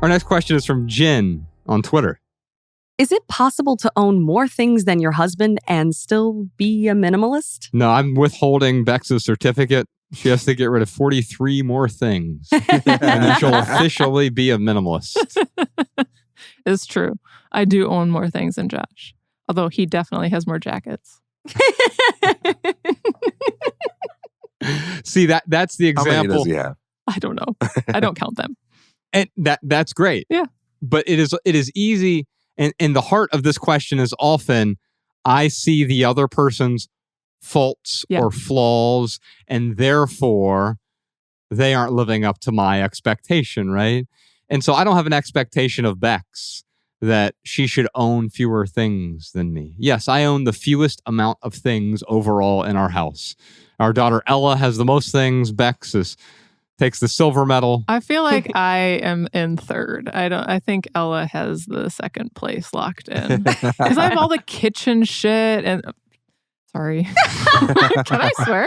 Our next question is from Jen on Twitter. Is it possible to own more things than your husband and still be a minimalist? No, I'm withholding Bex's certificate. She has to get rid of 43 more things. And then she'll officially be a minimalist. It's true. I do own more things than Josh. Although he definitely has more jackets. See, that's the example. How many does he have? I don't know. I don't count them. And that's great. Yeah. But it is easy. And the heart of this question is often, I see the other person's faults or flaws, and therefore they aren't living up to my expectation, right? And so I don't have an expectation of Bex that she should own fewer things than me. Yes, I own the fewest amount of things overall in our house. Our daughter Ella has the most things. Bex takes the silver medal. I feel like I am in third. I think Ella has the second place locked in. Because I have all the kitchen shit and sorry. Can I swear?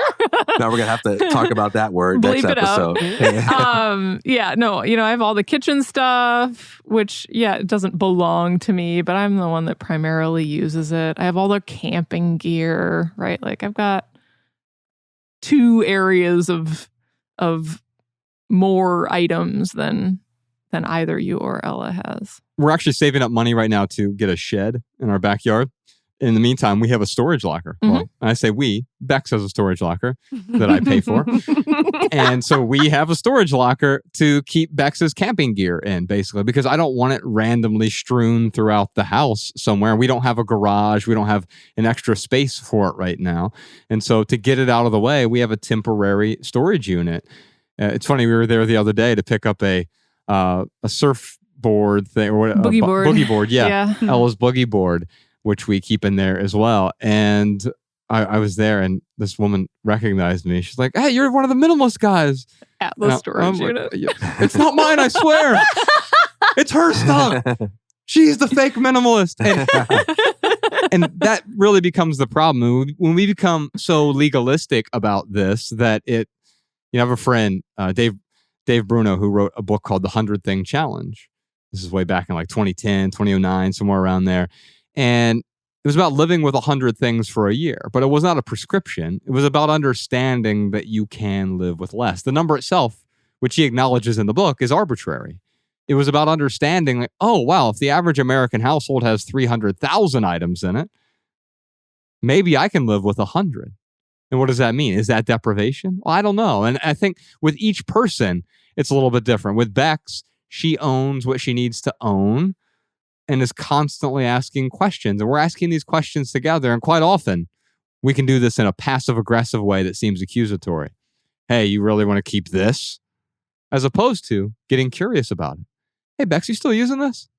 Now we're gonna have to talk about that word Bleep next it out. episode. I have all the kitchen stuff, which it doesn't belong to me, but I'm the one that primarily uses it. I have all the camping gear, right? Like I've got 2 areas of more items than either you or Ella has. We're actually saving up money right now to get a shed in our backyard. In the meantime, we have a storage locker. Mm-hmm. Well, I say we. Bex has a storage locker that I pay for. And so we have a storage locker to keep Bex's camping gear in, basically, because I don't want it randomly strewn throughout the house somewhere. We don't have a garage. We don't have an extra space for it right now. And so to get it out of the way, we have a temporary storage unit. It's funny, we were there the other day to pick up a surfboard thing. Or boogie board, yeah. Ella's boogie board, which we keep in there as well. And I was there and this woman recognized me. She's like, "Hey, you're one of the minimalist guys." At the storage unit. It's not mine, I swear. It's her stuff. She's the fake minimalist. And that really becomes the problem. When we become so legalistic about this that I have a friend, Dave Bruno, who wrote a book called The 100 Thing Challenge. This is way back in like 2010, 2009, somewhere around there. And it was about living with 100 things for a year, but it was not a prescription. It was about understanding that you can live with less. The number itself, which he acknowledges in the book, is arbitrary. It was about understanding, like, oh, wow, if the average American household has 300,000 items in it, maybe I can live with 100. And what does that mean? Is that deprivation? Well, I don't know. And I think with each person, it's a little bit different. With Bex, she owns what she needs to own and is constantly asking questions. And we're asking these questions together. And quite often, we can do this in a passive-aggressive way that seems accusatory. Hey, you really want to keep this? As opposed to getting curious about it. Hey, Bex, you still using this?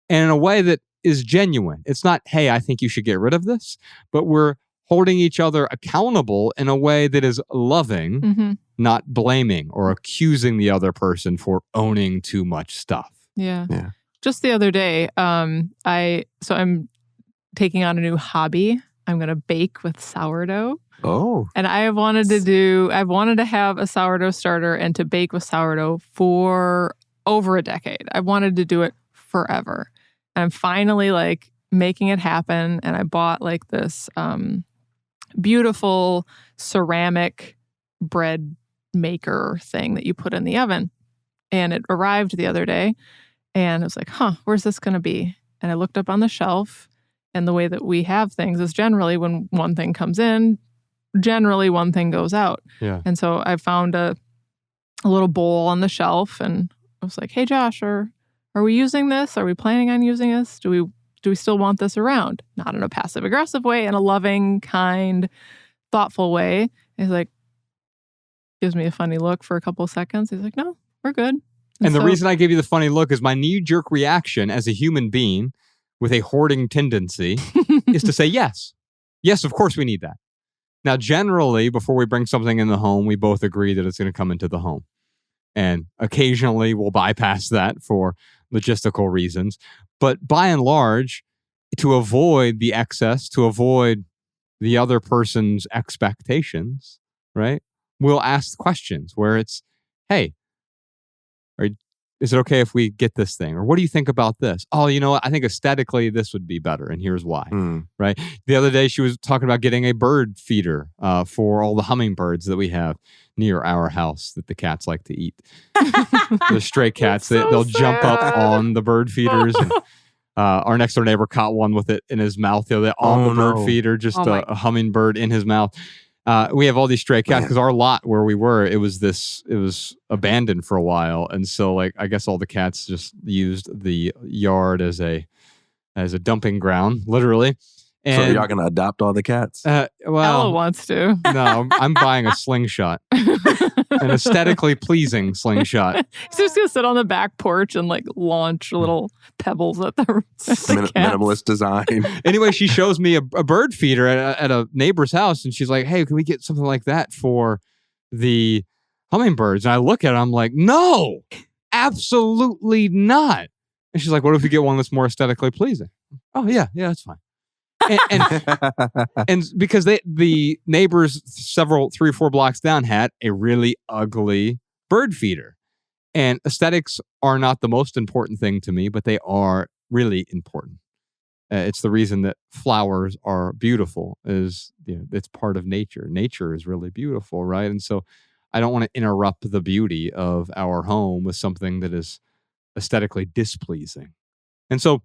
And in a way that is genuine. It's not, hey, I think you should get rid of this. But we're holding each other accountable in a way that is loving, not blaming or accusing the other person for owning too much stuff. Yeah. Just the other day, I'm taking on a new hobby. I'm going to bake with sourdough. Oh. And I've wanted to have a sourdough starter and to bake with sourdough for over a decade. I wanted to do it forever. And I'm finally like making it happen. And I bought like this beautiful ceramic bread maker thing that you put in the oven. And it arrived the other day. And I was like, where's this going to be? And I looked up on the shelf. And the way that we have things is generally when one thing comes in, generally one thing goes out. Yeah. And so I found a little bowl on the shelf. And I was like, hey, Josh, are we using this? Are we planning on using this? Do we still want this around? Not in a passive-aggressive way, in a loving, kind, thoughtful way. And he's like, gives me a funny look for a couple of seconds. He's like, no, we're good. And the reason I gave you the funny look is my knee-jerk reaction as a human being with a hoarding tendency is to say yes. Yes, of course we need that. Now, generally, before we bring something in the home, we both agree that it's going to come into the home. And occasionally we'll bypass that for logistical reasons. But by and large, to avoid the excess, to avoid the other person's expectations, right? We'll ask questions where it's, hey, is it okay if we get this thing? Or what do you think about this? Oh, you know what? I think aesthetically this would be better. And here's why, right? The other day she was talking about getting a bird feeder for all the hummingbirds that we have near our house that the cats like to eat. The stray cats, they'll jump up on the bird feeders. And, our next door neighbor caught one with it in his mouth the other day on the bird feeder, just a hummingbird in his mouth. We have all these stray cats because our lot where we were, it was abandoned for a while. And so like, I guess all the cats just used the yard as a dumping ground, literally. And, so y'all going to adopt all the cats? Ella wants to. No, I'm buying a slingshot. An aesthetically pleasing slingshot. He's just going to sit on the back porch and like launch little pebbles at the cats. Minimalist design. Anyway, she shows me a bird feeder at a neighbor's house, and she's like, hey, can we get something like that for the hummingbirds? And I look at it, I'm like, no, absolutely not. And she's like, what if we get one that's more aesthetically pleasing? Oh, yeah, that's fine. And because the neighbors 3 or 4 blocks down had a really ugly bird feeder. And aesthetics are not the most important thing to me, but they are really important. It's the reason that flowers are beautiful is it's part of nature. Nature is really beautiful, right? And so I don't want to interrupt the beauty of our home with something that is aesthetically displeasing. And so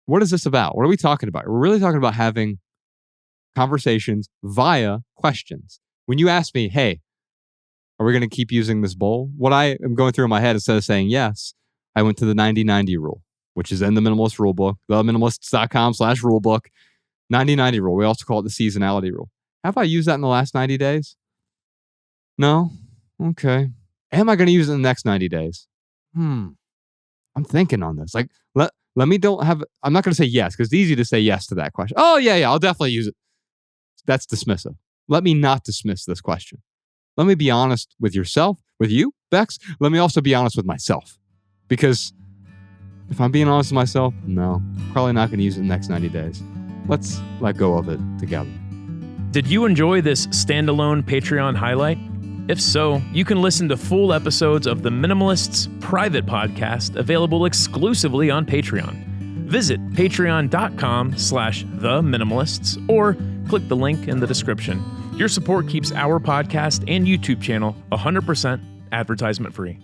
what is this about? What are we talking about? We're really talking about having conversations via questions. When you ask me, hey, are we going to keep using this bowl? What I am going through in my head, instead of saying yes, I went to the 90-90 rule, which is in the Minimalist Rulebook, theminimalists.com/rulebook, 90-90 rule. We also call it the seasonality rule. Have I used that in the last 90 days? No? Okay. Am I going to use it in the next 90 days? I'm thinking on this. Like, I'm not going to say yes, because it's easy to say yes to that question. Oh, yeah, I'll definitely use it. That's dismissive. Let me not dismiss this question. Let me be honest with yourself, with you, Bex. Let me also be honest with myself. Because if I'm being honest with myself, no, probably not going to use it in the next 90 days. Let's let go of it together. Did you enjoy this standalone Patreon highlight? If so, you can listen to full episodes of the Minimalists private podcast available exclusively on Patreon. Visit patreon.com/theminimalists or click the link in the description. Your support keeps our podcast and YouTube channel 100% advertisement free.